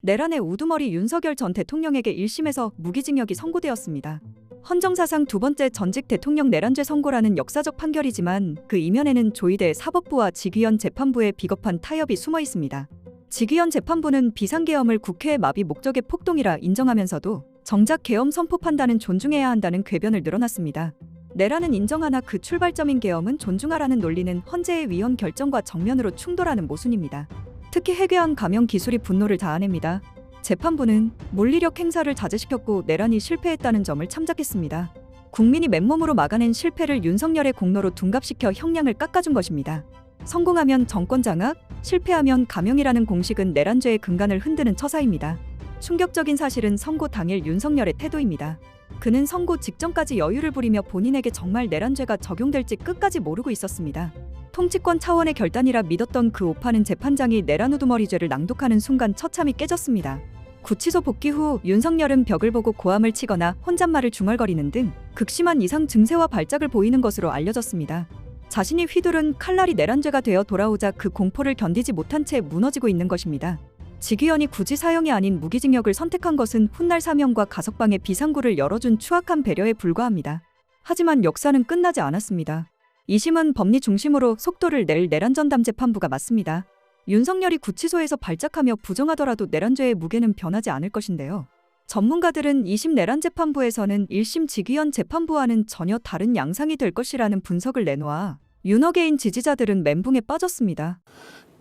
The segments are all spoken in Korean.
내란의 우두머리 윤석열 전 대통령에게 1심에서 무기징역이 선고되었습니다. 헌정사상 두 번째 전직 대통령 내란죄 선고라는 역사적 판결이지만 그 이면에는 조이대 사법부와 직위원 재판부의 비겁한 타협이 숨어 있습니다. 직위원 재판부는 비상계엄을 국회의 마비 목적의 폭동이라 인정하면서도 정작 계엄 선포 판단은 존중해야 한다는 궤변을 늘어놨습니다. 내란은 인정하나 그 출발점인 계엄은 존중하라는 논리는 헌재의 위헌 결정과 정면으로 충돌하는 모순입니다. 특히 해괴한 감형 기술이 분노를 자아냅니다. 재판부는 물리력 행사를 자제시켰고 내란이 실패했다는 점을 참작했습니다. 국민이 맨몸으로 막아낸 실패를 윤석열의 공로로 둔갑시켜 형량을 깎아준 것입니다. 성공하면 정권 장악, 실패하면 감형이라는 공식은 내란죄의 근간을 흔드는 처사입니다. 충격적인 사실은 선고 당일 윤석열의 태도입니다. 그는 선고 직전까지 여유를 부리며 본인에게 정말 내란죄가 적용될지 끝까지 모르고 있었습니다. 통치권 차원의 결단이라 믿었던 그 오판은 재판장이 내란 우두머리죄를 낭독하는 순간 처참히 깨졌습니다. 구치소 복귀 후 윤석열은 벽을 보고 고함을 치거나 혼잣말을 중얼거리는 등 극심한 이상 증세와 발작을 보이는 것으로 알려졌습니다. 자신이 휘두른 칼날이 내란죄가 되어 돌아오자 그 공포를 견디지 못한 채 무너지고 있는 것입니다. 직위원이 굳이 사형이 아닌 무기징역을 선택한 것은 훗날 사면과 가석방의 비상구를 열어준 추악한 배려에 불과합니다. 하지만 역사는 끝나지 않았습니다. 2심은 법리 중심으로 속도를 낼 내란전담 재판부가 맞습니다. 윤석열이 구치소에서 발작하며 부정하더라도 내란죄의 무게는 변하지 않을 것인데요. 전문가들은 2심 내란재판부에서는 1심 직위원 재판부와는 전혀 다른 양상이 될 것이라는 분석을 내놓아 윤어게인 지지자들은 멘붕에 빠졌습니다.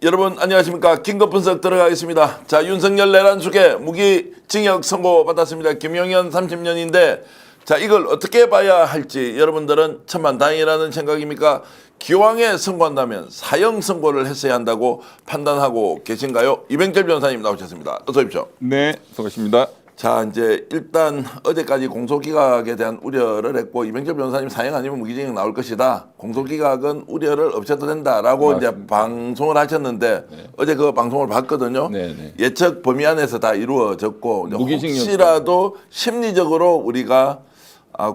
여러분 안녕하십니까. 긴급 분석 들어가겠습니다. 자, 윤석열 내란 수계 무기징역 선고 받았습니다. 김용현 30년인데 자, 이걸 어떻게 봐야 할지 여러분들은 천만다행이라는 생각입니까? 기왕에 선고한다면 사형 선고를 했어야 한다고 판단하고 계신가요? 이병철 변호사님 나오셨습니다. 어서 오십시오. 네, 수고하십니다. 자, 이제 일단 어제까지 공소기각에 대한 우려를 했고 이병철 변호사님 사형 아니면 무기징역 나올 것이다. 공소기각은 우려를 없애도 된다라고 맞습니다. 이제 방송을 하셨는데 네. 어제 그 방송을 봤거든요. 네, 네. 예측 범위 안에서 다 이루어졌고 무기징역 혹시라도 심리적으로 우리가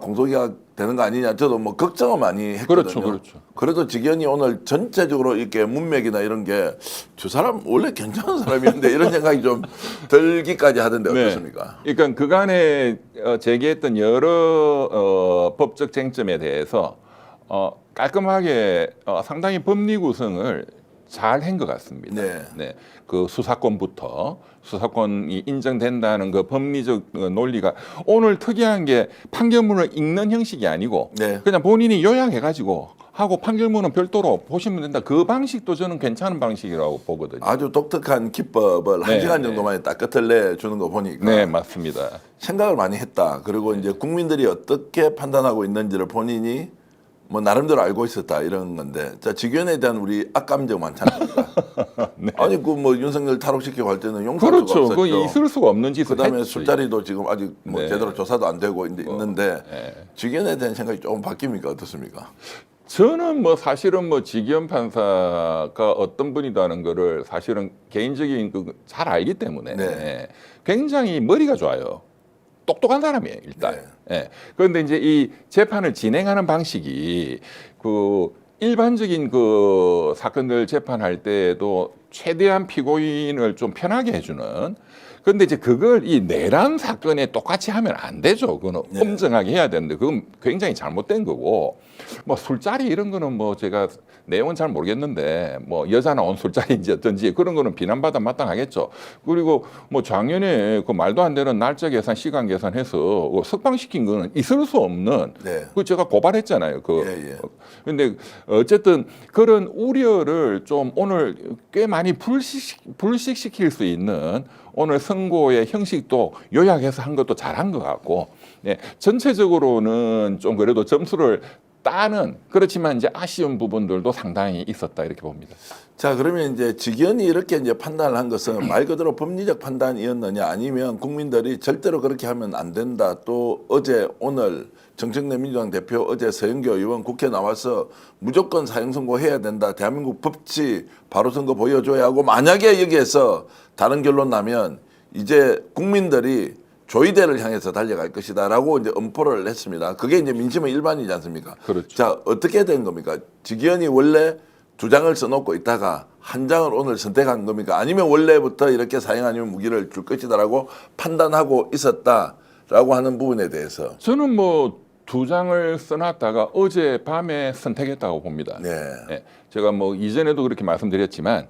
공소기각 되는 거 아니냐 저도 뭐 걱정을 많이 했거든요. 그렇죠, 그렇죠. 그래도 직위원이 오늘 전체적으로 이렇게 문맥이나 이런 게 두 사람 원래 괜찮은 사람이었는데 이런 생각이 좀 들기까지 하던데 어떻습니까? 네. 그러니까 그간에 제기했던 여러 법적 쟁점에 대해서 깔끔하게 상당히 법리 구성을 잘 한 것 같습니다. 네. 그 수사권이 인정된다는 그 법리적 논리가 오늘 특이한 게 판결문을 읽는 형식이 아니고 네. 그냥 본인이 요약해가지고 하고 판결문은 별도로 보시면 된다. 그 방식도 저는 괜찮은 방식이라고 보거든요. 아주 독특한 기법을 네, 1시간 네. 정도 만에 딱 끝을 내주는 거 보니까 네, 맞습니다. 생각을 많이 했다. 그리고 이제 국민들이 어떻게 판단하고 있는지를 본인이 뭐 나름대로 알고 있었다 이런 건데 자 직위원에 대한 우리 악감정 많잖아요. 네. 아니 그 뭐 윤석열 탈옥시키고 할 때는 용서할 수가 그렇죠. 없었죠. 그 있을 수가 없는 짓을 그다음에 했죠. 술자리도 지금 아직 뭐 네. 제대로 조사도 안 되고 있는데 네. 직위원에 대한 생각이 조금 바뀝니까 어떻습니까? 저는 뭐 사실은 뭐 직위원 판사가 어떤 분이라는 거를 사실은 개인적인 잘 알기 때문에 네. 굉장히 머리가 좋아요. 똑똑한 사람이에요 일단. 네. 예. 그런데 이제 이 재판을 진행하는 방식이 그 일반적인 그 사건들 재판할 때에도 최대한 피고인을 좀 편하게 해주는. 그런데 이제 그걸 이 내란 사건에 똑같이 하면 안 되죠. 그거는 네. 엄정하게 해야 되는데 그건 굉장히 잘못된 거고. 뭐 술자리 이런 거는 뭐 제가 내용은 잘 모르겠는데 뭐 여자 나온 술자리인지 어떤지 그런 거는 비난받아 마땅하겠죠. 그리고 뭐 작년에 그 말도 안 되는 날짜 계산, 시간 계산해서 석방시킨 거는 있을 수 없는. 네. 그 제가 고발했잖아요. 예. 근데 어쨌든 그런 우려를 좀 오늘 꽤 많이 불식시킬 수 있는 오늘 선고의 형식도 요약해서 한 것도 잘한 것 같고, 네, 전체적으로는 좀 그래도 점수를 따는 그렇지만 이제 아쉬운 부분들도 상당히 있었다 이렇게 봅니다. 자 그러면 이제 직위원이 이렇게 이제 판단을 한 것은 말 그대로 법리적 판단이었느냐 아니면 국민들이 절대로 그렇게 하면 안 된다. 또 어제 오늘 정청래 민주당 대표 어제 서영교 의원 국회 나와서 무조건 사형 선고해야 된다. 대한민국 법치 바로 선거 보여줘야 하고 만약에 여기에서 다른 결론 나면 이제 국민들이 조이대를 향해서 달려갈 것이다라고 이제 엄포를 했습니다. 그게 이제 민심의 일반이지 않습니까? 그렇죠. 자 어떻게 된 겁니까? 직위원이 원래 주장을 써놓고 있다가 한 장을 오늘 선택한 겁니까? 아니면 원래부터 이렇게 사형 아니면 무기를 줄 것이다라고 판단하고 있었다라고 하는 부분에 대해서 저는 뭐 2장을 써놨다가 어제 밤에 선택했다고 봅니다. 네. 예, 제가 뭐 이전에도 그렇게 말씀드렸지만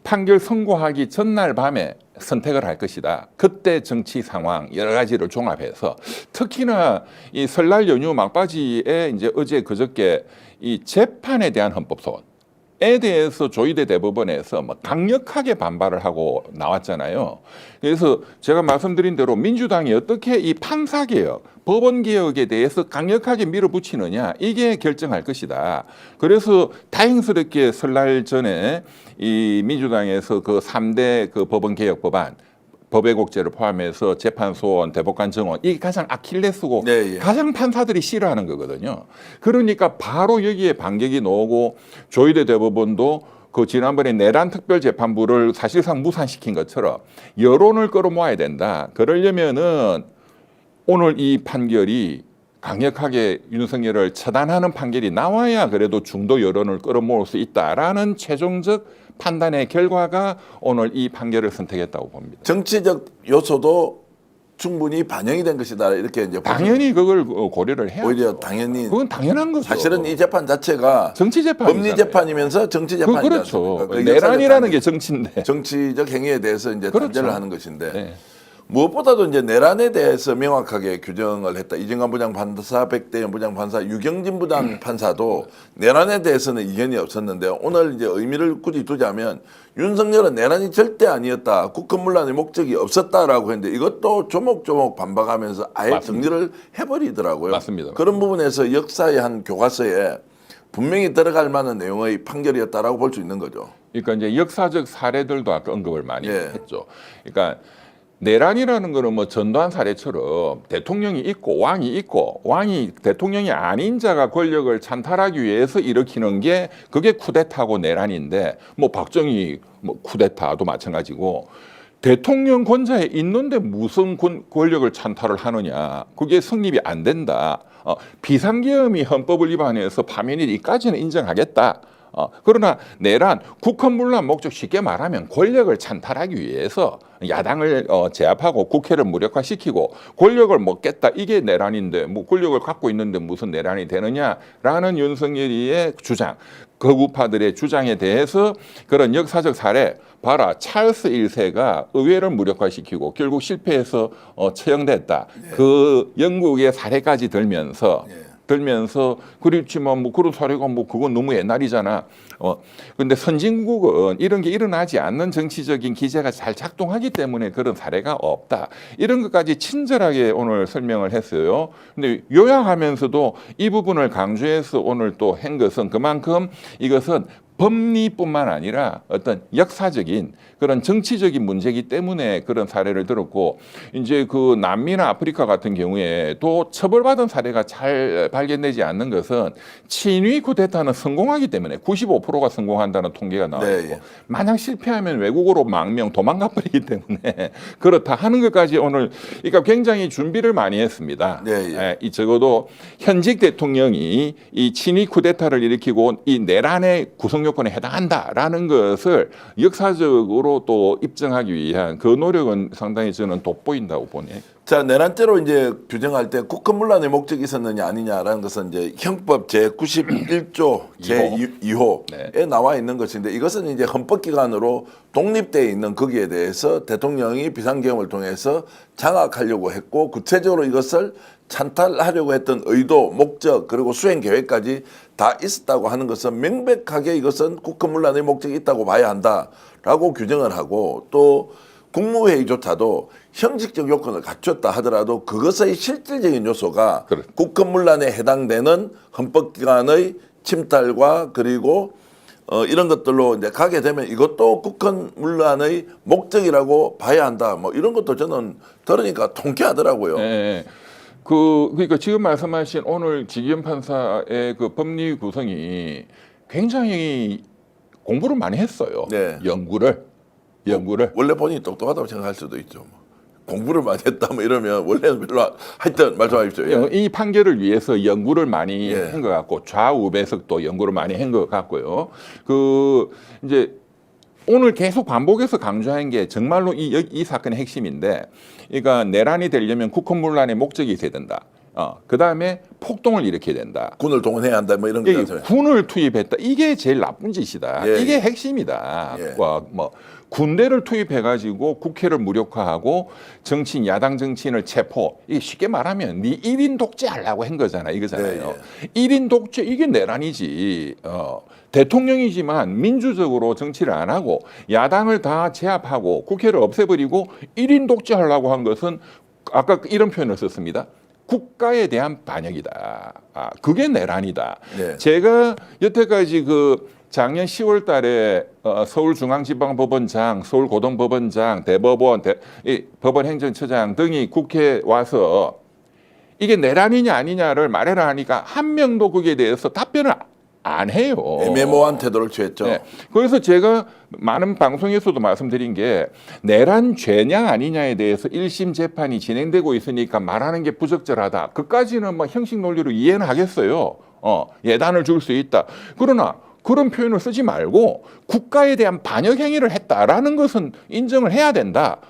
판결 선고하기 전날 밤에 선택을 할 것이다. 그때 정치 상황 여러 가지를 종합해서 특히나 이 설날 연휴 막바지에 이제 어제 그저께 이 재판에 대한 헌법 소원에 대해서 조희대 대법원에서 뭐 강력하게 반발을 하고 나왔잖아요. 그래서 제가 말씀드린 대로 민주당이 어떻게 이 판사 개혁, 법원 개혁에 대해서 강력하게 밀어붙이느냐 이게 결정할 것이다. 그래서 다행스럽게 설날 전에 이 민주당에서 그 3대 그 법원 개혁 법안 법외국제를 포함해서 재판 소원, 대법관 정원 이게 가장 아킬레스고 네, 예. 가장 판사들이 싫어하는 거거든요. 그러니까 바로 여기에 반격이 나오고 조희대 대법원도 그 지난번에 내란 특별재판부를 사실상 무산시킨 것처럼 여론을 끌어모아야 된다. 그러려면은 오늘 이 판결이 강력하게 윤석열을 처단하는 판결이 나와야 그래도 중도 여론을 끌어모을 수 있다라는 최종적 판단의 결과가 오늘 이 판결을 선택했다고 봅니다. 정치적 요소도 충분히 반영이 된 것이다 이렇게 이제 당연히 그걸 고려를 해야죠. 오히려 당연히 그건 당연한 거죠. 사실은 이 재판 자체가 정치 재판 법리 재판이면서 정치 재판이다. 그렇죠. 내란이라는 게 정치인데. 정치적 행위에 대해서 이제 그렇죠. 단죄를 하는 것인데 네. 무엇보다도 이제 내란에 대해서 명확하게 규정을 했다. 이정관 부장 판사, 백대현 부장 판사, 유경진 부장 판사도 내란에 대해서는 이견이 없었는데 오늘 이제 의미를 굳이 두자면 윤석열은 내란이 절대 아니었다. 국헌문란의 목적이 없었다라고 했는데 이것도 조목조목 반박하면서 아예 맞습니다. 정리를 해버리더라고요. 맞습니다. 그런 부분에서 역사의 한 교과서에 분명히 들어갈 만한 내용의 판결이었다라고 볼 수 있는 거죠. 그러니까 이제 역사적 사례들도 아까 언급을 많이 예. 했죠. 그러니까 내란이라는 거는 뭐 전두환 사례처럼 대통령이 있고 왕이 대통령이 아닌 자가 권력을 찬탈하기 위해서 일으키는 게 그게 쿠데타고 내란인데 뭐 박정희 뭐 쿠데타도 마찬가지고 대통령 권좌에 있는데 무슨 권력을 찬탈을 하느냐 그게 성립이 안 된다. 비상계엄이 헌법을 위반해서 파면이 이까지는 인정하겠다. 그러나 내란 국헌문란 목적 쉽게 말하면 권력을 찬탈하기 위해서 야당을 제압하고 국회를 무력화시키고 권력을 먹겠다 이게 내란인데 뭐 권력을 갖고 있는데 무슨 내란이 되느냐라는 윤석열이의 주장 거구파들의 주장에 대해서 그런 역사적 사례 봐라 찰스 1세가 의회를 무력화시키고 결국 실패해서 처형됐다. 그 영국의 사례까지 들면서 그렇지만 뭐 그런 사례가 뭐 그건 너무 옛날이잖아. 근데 선진국은 이런 게 일어나지 않는 정치적인 기제가 잘 작동하기 때문에 그런 사례가 없다. 이런 것까지 친절하게 오늘 설명을 했어요. 근데 요약하면서도 이 부분을 강조해서 오늘 또 한 것은 그만큼 이것은 법리뿐만 아니라 어떤 역사적인 그런 정치적인 문제이기 때문에 그런 사례를 들었고 이제 그 남미나 아프리카 같은 경우에도 처벌받은 사례가 잘 발견되지 않는 것은 친위 쿠데타는 성공하기 때문에 95%가 성공한다는 통계가 나와 있고 네. 만약 실패하면 외국으로 망명 도망가 버리기 때문에 그렇다 하는 것까지 오늘 그러니까 굉장히 준비를 많이 했습니다. 네. 이 적어도 현직 대통령이 이 친위 쿠데타를 일으키고 이 내란의 구성 요건에 해당한다라는 것을 역사적으로 또 입증하기 위한 그 노력은 상당히 저는 돋보인다고 보네. 자, 내란죄로 이제 규정할 때 국헌문란의 목적이 있었느냐 아니냐라는 것은 이제 형법 제 91조 제 2호에 나와 있는 것인데 이것은 이제 헌법기관으로 독립되어 있는 거기에 대해서 대통령이 비상계엄을 통해서 장악하려고 했고 구체적으로 이것을 찬탈하려고 했던 의도, 목적 그리고 수행 계획까지 다 있었다고 하는 것은 명백하게 이것은 국헌문란의 목적이 있다고 봐야 한다라고 규정을 하고 또 국무회의조차도 형식적 요건을 갖췄다 하더라도 그것의 실질적인 요소가 국헌문란에 해당되는 헌법기관의 침탈과 그리고 이런 것들로 이제 가게 되면 이것도 국헌문란의 목적이라고 봐야 한다. 뭐 이런 것도 저는 들으니까 통쾌하더라고요. 네. 그러니까 지금 말씀하신 오늘 지기현 판사의 그 법리 구성이 굉장히 공부를 많이 했어요. 네. 연구를. 원래 본인이 똑똑하다고 생각할 수도 있죠. 공부를 많이 했다 뭐 이러면 원래는 별로 하여튼 말씀하십시오. 예. 이 판결을 위해서 연구를 많이 예. 한 것 같고 좌우배석도 연구를 많이 한 것 같고요. 그 이제 오늘 계속 반복해서 강조한 게 정말로 이 사건의 핵심인데, 그러니까 내란이 되려면 국헌문란의 목적이 있어야 된다. 그 다음에 폭동을 일으켜야 된다. 군을 동원해야 한다 뭐 이런 이게 거죠. 군을 투입했다. 이게 제일 나쁜 짓이다. 예, 이게 예. 핵심이다. 예. 뭐 군대를 투입해가지고 국회를 무력화하고 정치인 야당 정치인을 체포. 이게 쉽게 말하면 네 1인 독재하려고 한 거잖아. 이거잖아요. 예, 1인 독재 이게 내란이지. 대통령이지만 민주적으로 정치를 안 하고 야당을 다 제압하고 국회를 없애버리고 1인 독재하려고 한 것은 아까 이런 표현을 썼습니다. 국가에 대한 반역이다. 그게 내란이다. 네. 제가 여태까지 그 작년 10월 달에 서울중앙지방법원장, 서울고등법원장, 대법원, 법원행정처장 등이 국회에 와서 이게 내란이냐 아니냐를 말해라 하니까 한 명도 거기에 대해서 답변을 안 해요. 애매모호한 태도를 취했죠. 네. 그래서 제가 많은 방송에서도 말씀드린 게 내란 죄냐 아니냐에 대해서 1심 재판이 진행되고 있으니까 말하는 게 부적절하다. 그까지는 뭐 형식 논리로 이해는 하겠어요. 예단을 줄 수 있다. 그러나 그런 표현을 쓰지 말고 국가에 대한 반역 행위를 했다라는 것은 인정을 해야 된다.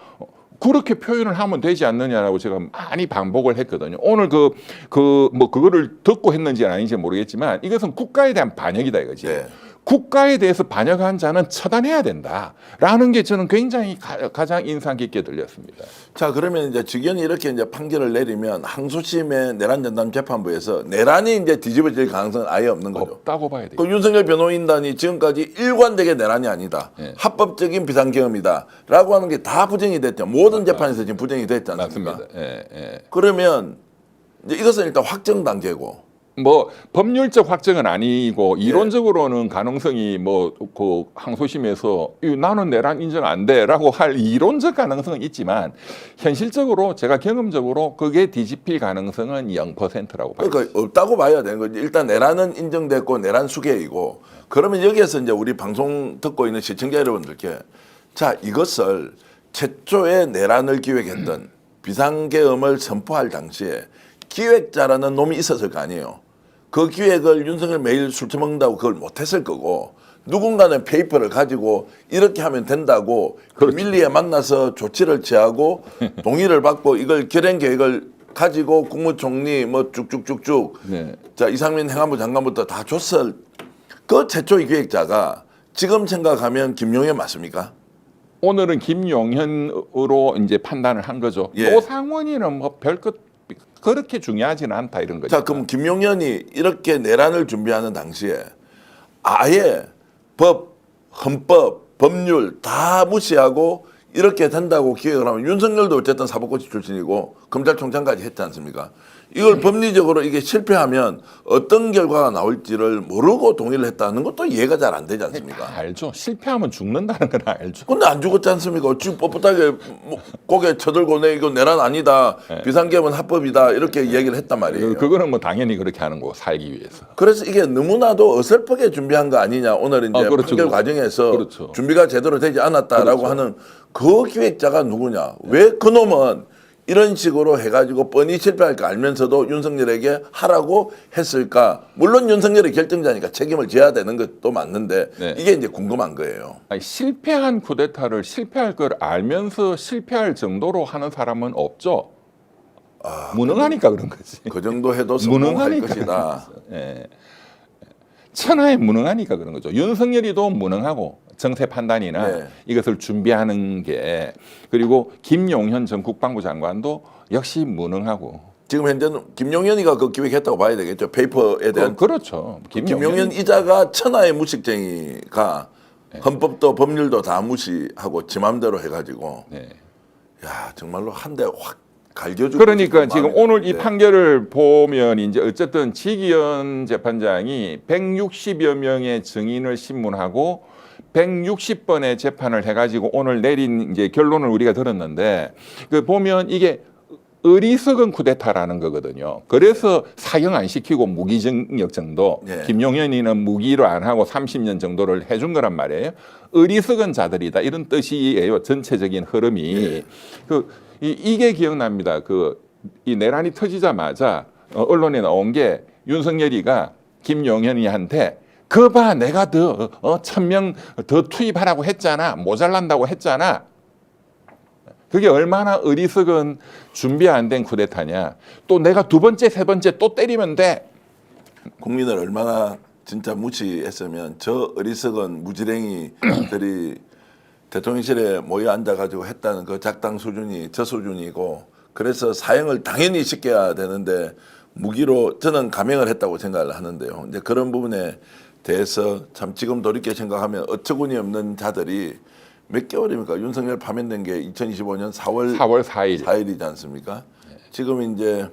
그렇게 표현을 하면 되지 않느냐라고 제가 많이 반복을 했거든요. 오늘 뭐 그거를 듣고 했는지 아닌지 모르겠지만 이것은 국가에 대한 반역이다 이거지. 네. 국가에 대해서 반역한 자는 처단해야 된다라는 게 저는 굉장히 가장 인상 깊게 들렸습니다. 자, 그러면 이제 직연이 이렇게 이제 판결을 내리면 항소심의 내란 전담 재판부에서 내란이 이제 뒤집어질 가능성은 아예 없는 거죠. 없다고 봐야 돼요. 그 윤석열 변호인단이 지금까지 일관되게 내란이 아니다. 네. 합법적인 비상계엄이다라고 하는 게 다 부정이 됐죠. 모든 재판에서 지금 부정이 됐지 않습니까? 맞습니다. 예. 그러면 이제 이것은 일단 확정 단계고. 뭐 법률적 확정은 아니고 이론적으로는 가능성이 뭐 그 항소심에서 나는 내란 인정 안 돼라고 할 이론적 가능성은 있지만 현실적으로 제가 경험적으로 그게 뒤집힐 가능성은 0%라고 봐요. 그러니까 없다고 봐야 되는 거지. 일단 내란은 인정됐고 내란 수계이고. 그러면 여기에서 이제 우리 방송 듣고 있는 시청자 여러분들께 자, 이것을 최초의 내란을 기획했던 비상계엄을 선포할 당시에 기획자라는 놈이 있었을 거 아니에요. 그 기획을 윤석열 매일 술 처먹는다고 그걸 못했을 거고 누군가는 페이퍼를 가지고 이렇게 하면 된다고 밀리에 만나서 조치를 취하고 동의를 받고 이걸 결행 계획을 가지고 국무총리 뭐 쭉쭉쭉쭉 네. 자 이상민 행안부 장관부터 다 줬을 그 최초의 기획자가 지금 생각하면 김용현 맞습니까? 오늘은 김용현으로 이제 판단을 한 거죠. 예. 노상원이는 뭐 별것 그렇게 중요하지는 않다 이런 거죠. 자, 그럼 김용현이 이렇게 내란을 준비하는 당시에 아예 법, 헌법, 법률 다 무시하고 이렇게 된다고 기획을 하면 윤석열도 어쨌든 사법고시 출신이고 검찰총장까지 했지 않습니까? 이걸 법리적으로 이게 실패하면 어떤 결과가 나올지를 모르고 동의를 했다는 것도 이해가 잘 안 되지 않습니까? 다 알죠. 실패하면 죽는다는 건 알죠. 근데 안 죽었지 않습니까? 지금 뻣뻣하게 고개 쳐들고 내 이거 내란 아니다. 비상계엄은 합법이다. 이렇게 이야기를 했단 말이에요. 그거는 뭐 당연히 그렇게 하는 거고 살기 위해서. 그래서 이게 너무나도 어설프게 준비한 거 아니냐. 오늘 이제 그렇죠, 판결 그렇죠. 과정에서 그렇죠. 준비가 제대로 되지 않았다라고 그렇죠. 하는 그 기획자가 누구냐. 왜 그놈은 이런 식으로 해가지고 뻔히 실패할 거 알면서도 윤석열에게 하라고 했을까. 물론 윤석열이 결정자니까 책임을 져야 되는 것도 맞는데 네. 이게 이제 궁금한 거예요. 아니, 실패한 쿠데타를 실패할 걸 알면서 실패할 정도로 하는 사람은 없죠. 무능하니까 그런 거지. 그 정도 해도 성공할 무능하니까 것이다. 예. 천하에 무능하니까 그런 거죠. 윤석열이도 무능하고 정세 판단이나 네. 이것을 준비하는 게 그리고 김용현 전 국방부 장관도 역시 무능하고 지금 현재는 김용현이가 그 기획했다고 봐야 되겠죠. 페이퍼에 대한 그렇죠. 김용현 이자가 천하의 무식쟁이가 헌법도 법률도 다 무시하고 지 맘대로 해가지고 네. 야 정말로 한 대 확 갈겨주고 그러니까 싶은 지금 마음이 오늘 이 드는데. 판결을 보면 이제 어쨌든 지기현 재판장이 160여 명의 증인을 신문하고 160번의 재판을 해가지고 오늘 내린 이제 결론을 우리가 들었는데 그 보면 이게 어리석은 쿠데타라는 거거든요. 그래서 사형 안 시키고 무기징역 정도, 네. 김용현이는 무기로 안 하고 30년 정도를 해준 거란 말이에요. 어리석은 자들이다 이런 뜻이에요. 전체적인 흐름이. 네. 이게 기억납니다. 이 내란이 터지자마자 언론에 나온 게 윤석열이가 김용현이한테 그봐 내가 더 1,000명 더 투입하라고 했잖아. 모자란다고 했잖아. 그게 얼마나 어리석은 준비 안 된 쿠데타냐. 또 내가 두 번째, 세 번째 또 때리면 돼. 국민을 얼마나 진짜 무시했으면 저 어리석은 무지랭이들이 대통령실에 모여 앉아가지고 했다는 그 작당 수준이 저 수준이고, 그래서 사형을 당연히 시켜야 되는데 무기로 저는 감형을 했다고 생각을 하는데요. 이제 그런 부분에 대해서 참 지금 돌이켜 생각하면 어처구니 없는 자들이 몇 개월입니까? 윤석열 파면된 게 2025년 4월 4일. 4일이지 않습니까? 지금 이제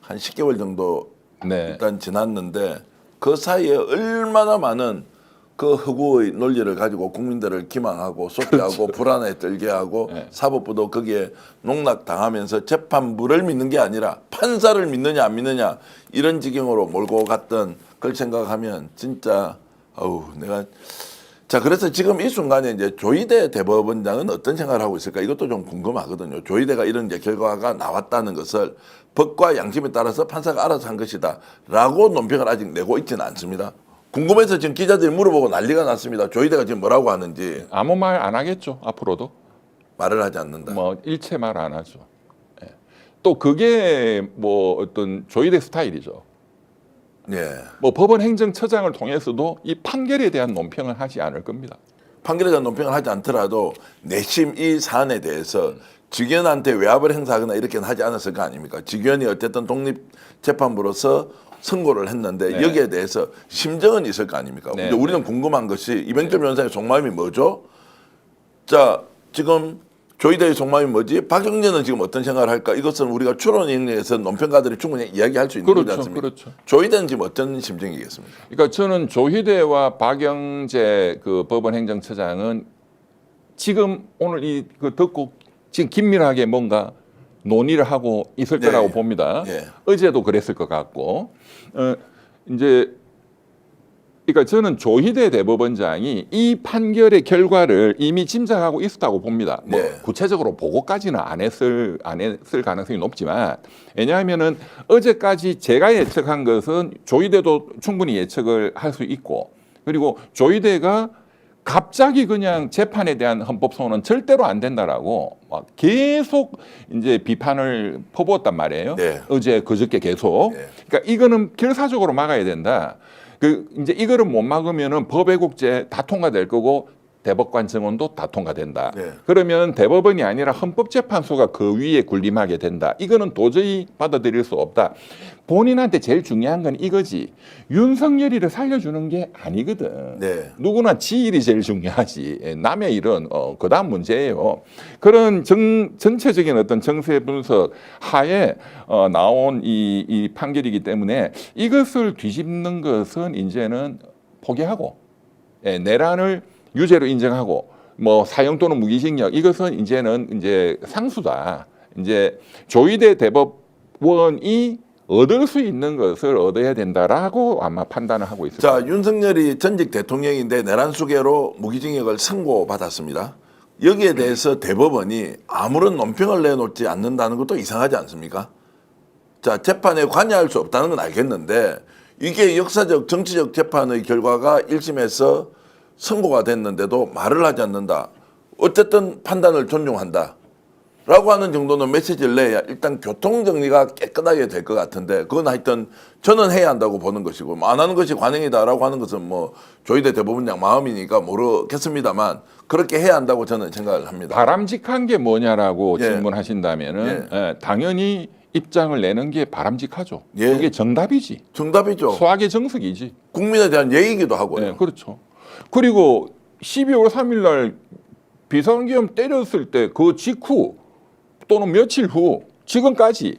한 10개월 정도 네. 일단 지났는데 그 사이에 얼마나 많은 그 허구의 논리를 가지고 국민들을 기망하고 속여하고 불안에 떨게 하고 네. 사법부도 거기에 농락당하면서 재판부를 믿는 게 아니라 판사를 믿느냐 안 믿느냐 이런 지경으로 몰고 갔던 걸 생각하면 진짜 내가 자, 그래서 지금 이 순간에 이제 조희대 대법원장은 어떤 생각을 하고 있을까? 이것도 좀 궁금하거든요. 조희대가 이런 이제 결과가 나왔다는 것을 법과 양심에 따라서 판사가 알아서 한 것이다 라고 논평을 아직 내고 있지는 않습니다. 궁금해서 지금 기자들이 물어보고 난리가 났습니다. 조희대가 지금 뭐라고 하는지. 아무 말 안 하겠죠. 앞으로도. 말을 하지 않는다. 뭐 일체 말 안 하죠. 예. 또 그게 뭐 어떤 조희대 스타일이죠. 예. 뭐 법원 행정처장을 통해서도 이 판결에 대한 논평을 하지 않을 겁니다. 판결에 대한 논평을 하지 않더라도 내심 이 사안에 대해서 직위원한테 외압을 행사하거나 이렇게는 하지 않았을 거 아닙니까? 직위원이 어쨌든 독립재판부로서 선고를 했는데 네. 여기에 대해서 심정은 있을 거 아닙니까? 네. 근데 우리는 궁금한 것이 이병철 변호사의 속마음이 뭐죠? 자, 지금 조희대의 속마음이 뭐지? 박영진은 지금 어떤 생각을 할까? 이것은 우리가 추론 영역에서 논평가들이 충분히 이야기할 수 있는 거지 그렇죠, 않습니까? 그렇죠. 조희대는 지금 어떤 심정이겠습니까? 그러니까 저는 조희대와 박영재 그 법원 행정처장은 지금 오늘 그 듣고 지금 긴밀하게 뭔가 논의를 하고 있을 네. 거라고 봅니다. 네. 어제도 그랬을 것 같고 이제 그러니까 저는 조희대 대법원장이 이 판결의 결과를 이미 짐작하고 있었다고 봅니다. 뭐 네. 구체적으로 보고까지는 안 했을 가능성이 높지만, 왜냐하면은 어제까지 제가 예측한 것은 조희대도 충분히 예측을 할 수 있고, 그리고 조희대가 갑자기 그냥 재판에 대한 헌법 소원은 절대로 안 된다라고 막 계속 이제 비판을 퍼부었단 말이에요. 네. 어제 그저께 계속. 네. 그러니까 이거는 결사적으로 막아야 된다. 그 이제 이거를 못 막으면은 법외국제 다 통과될 거고 대법관 증언도 다 통과된다. 네. 그러면 대법원이 아니라 헌법재판소가 그 위에 군림하게 된다. 이거는 도저히 받아들일 수 없다. 본인한테 제일 중요한 건 이거지. 윤석열이를 살려주는 게 아니거든. 네. 누구나 지 일이 제일 중요하지. 남의 일은 그다음 문제예요. 그런 전체적인 어떤 정세 분석 하에 나온 이 판결이기 때문에 이것을 뒤집는 것은 이제는 포기하고 내란을 유죄로 인정하고 뭐 사형 또는 무기징역 이것은 이제는 이제 상수다. 이제 조희대 대법원이 얻을 수 있는 것을 얻어야 된다라고 아마 판단을 하고 있을 자, 거예요. 윤석열이 전직 대통령인데 내란 수괴로 무기징역을 선고받았습니다. 여기에 대해서 대법원이 아무런 논평을 내놓지 않는다는 것도 이상하지 않습니까? 자, 재판에 관여할 수 없다는 건 알겠는데 이게 역사적 정치적 재판의 결과가 1심에서 선고가 됐는데도 말을 하지 않는다. 어쨌든 판단을 존중한다. 라고 하는 정도는 메시지를 내야 일단 교통정리가 깨끗하게 될 것 같은데 그건 하여튼 저는 해야 한다고 보는 것이고 안 하는 것이 관행이다라고 하는 것은 뭐 조희대 대법원장 마음이니까 모르겠습니다만 그렇게 해야 한다고 저는 생각을 합니다. 바람직한 게 뭐냐라고 예. 질문하신다면은 당연히 입장을 내는 게 바람직하죠. 예. 그게 정답이지. 정답이죠. 소학의 정석이지. 국민에 대한 예의이기도 하고요. 네, 그렇죠. 그리고 12월 3일 날 비상계엄 때렸을 때 그 직후 또는 며칠 후 지금까지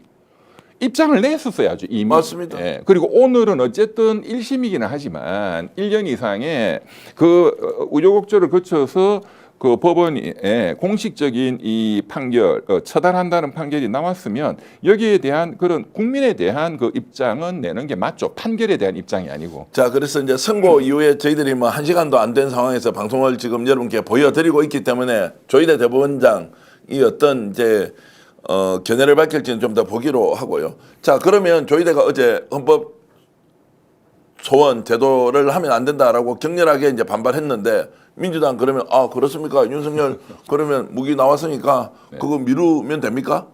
입장을 냈었어야죠. 이미. 맞습니다. 예, 그리고 오늘은 어쨌든 1심이기는 하지만 1년 이상의 그 우여곡절을 거쳐서 그 법원이 공식적인 이 판결 처단한다는 판결이 나왔으면 여기에 대한 그런 국민에 대한 그 입장은 내는 게 맞죠. 판결에 대한 입장이 아니고. 자, 그래서 이제 선고 이후에 저희들이 뭐 1시간도 안 된 상황에서 방송을 지금 여러분께 보여드리고 있기 때문에 조희대 대법원장이 어떤 이제 견해를 밝힐지는 좀 더 보기로 하고요. 자, 그러면 조희대가 어제 헌법 소원 제도를 하면 안 된다라고 격렬하게 이제 반발했는데 민주당 그러면 아 그렇습니까 윤석열 그러면 무기 나왔으니까 그거 미루면 됩니까?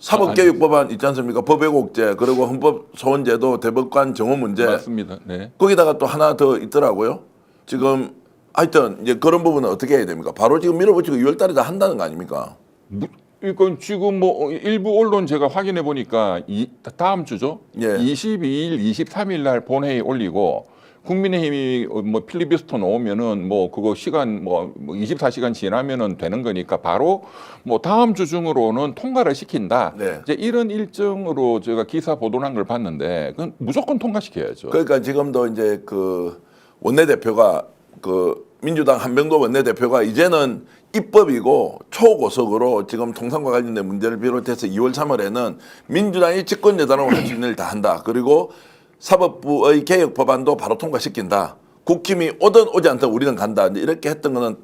사법개혁법안 있지 않습니까? 법외국제 그리고 헌법소원제도 대법관 정원 문제 맞습니다. 네. 거기다가 또 하나 더 있더라고요. 지금 하여튼 이제 그런 부분은 어떻게 해야 됩니까? 바로 지금 밀어붙이고 6월달에 다 한다는 거 아닙니까? 이건 지금 뭐 일부 언론 제가 확인해 보니까 다음 주죠. 예. 22일, 23일 날 본회의 올리고 국민의힘이 뭐 필리버스터 놓으면은 뭐 그거 시간 뭐 24시간 지나면은 되는 거니까 바로 뭐 다음 주 중으로는 통과를 시킨다. 네. 이제 이런 일정으로 제가 기사 보도한 걸 봤는데 그건 무조건 통과시켜야죠. 그러니까 지금도 이제 그 원내대표가 그 민주당 한명도 원내대표가 이제는 입법이고 초고속으로 지금 통상과 관련된 문제를 비롯해서 2월 3월에는 민주당이 집권여당으로 할 수 있는 일 다 한다. 그리고 사법부의 개혁 법안도 바로 통과시킨다. 국힘이 오든 오지 않든 우리는 간다. 이렇게 했던 거는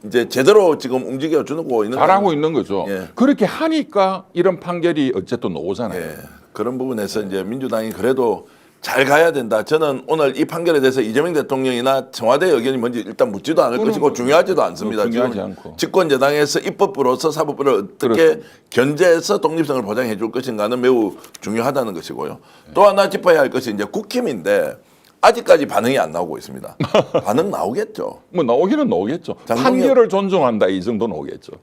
이제 제대로 지금 움직여 주고 있는 잘하고 있는 거죠. 예. 그렇게 하니까 이런 판결이 어쨌든 오잖아요. 예, 그런 부분에서 이제 민주당이 그래도 잘 가야 된다. 저는 오늘 이 판결에 대해서 이재명 대통령이나 청와대 의견이 뭔지 일단 묻지도 않을 것이고 중요하지도 않습니다. 중요하지 지금 않고. 집권 여당에서 입법부로서 사법부를 어떻게 그렇습니다. 견제해서 독립성을 보장해 줄 것인가는 매우 중요하다는 것이고요. 또 하나 짚어야 할 것이 이제 국힘인데 아직까지 반응이 안 나오고 있습니다. 반응 나오겠죠. 뭐 나오기는 나오겠죠. 장동혁- 판결을 존중한다 이 정도 나오겠죠.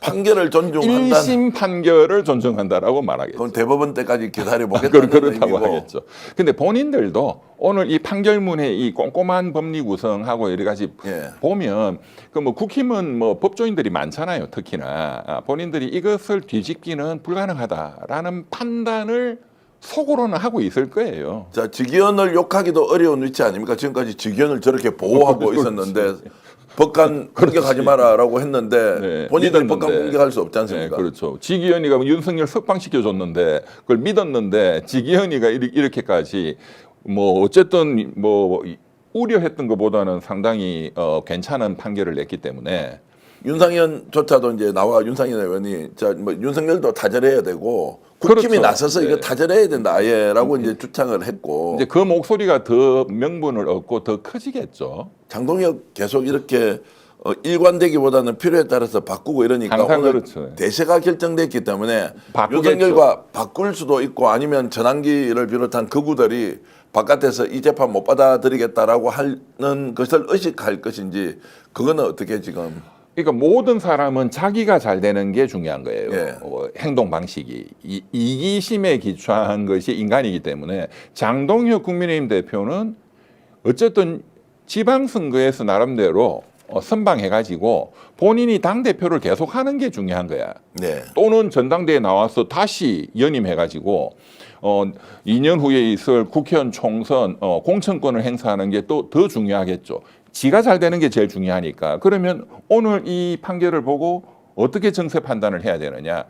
판결을 존중한다는 1심 판결을 존중한다라고 말하겠죠. 그건 대법원 때까지 기다려 보겠다는 그렇다고 의미고. 하겠죠. 근데 본인들도 오늘 이 판결문의 이 꼼꼼한 법리 구성하고 여러 가지 예. 보면 그 뭐 국힘은 뭐 법조인들이 많잖아요. 특히나 본인들이 이것을 뒤집기는 불가능하다라는 판단을 속으로는 하고 있을 거예요. 자, 직위원을 욕하기도 어려운 위치 아닙니까? 지금까지 직위원을 저렇게 보호하고 그렇지. 있었는데 법관 공격하지 마라라고 했는데 네, 본인들 믿었는데. 법관 공격할 수 없지 네, 않습니까? 그렇죠. 지기현이가 윤석열 석방시켜줬는데 그걸 믿었는데 지기현이가 이렇게까지 뭐 어쨌든 뭐 우려했던 것보다는 상당히 괜찮은 판결을 냈기 때문에 윤상현조차도 이제 나와 윤상현 의원이 자, 뭐 윤석열도 타절해야 되고 국힘이 그렇죠. 나서서 이거 네. 타절해야 된다 아예라고 이제 주창을 했고 이제 그 목소리가 더 명분을 얻고 더 커지겠죠. 장동혁 계속 이렇게 일관되기보다는 필요에 따라서 바꾸고 이러니까 항상 오늘 그렇죠. 대세가 결정됐기 때문에 바꾸겠죠. 윤석열과 바꿀 수도 있고 아니면 전환기를 비롯한 극우들이 바깥에서 이 재판 못 받아들이겠다라고 하는 것을 의식할 것인지 그거는 어떻게 지금 그러니까 모든 사람은 자기가 잘 되는 게 중요한 거예요. 예. 행동 방식이 이기심에 기초한 것이 인간이기 때문에 장동혁 국민의힘 대표는 어쨌든 지방선거에서 나름대로 선방해가지고 본인이 당 대표를 계속하는 게 중요한 거야. 네. 또는 전당대회에 나와서 다시 연임해가지고 2년 후에 있을 국회의원 총선 공천권을 행사하는 게 또 더 중요하겠죠. 지가 잘 되는 게 제일 중요하니까. 그러면 오늘 이 판결을 보고 어떻게 정세 판단을 해야 되느냐?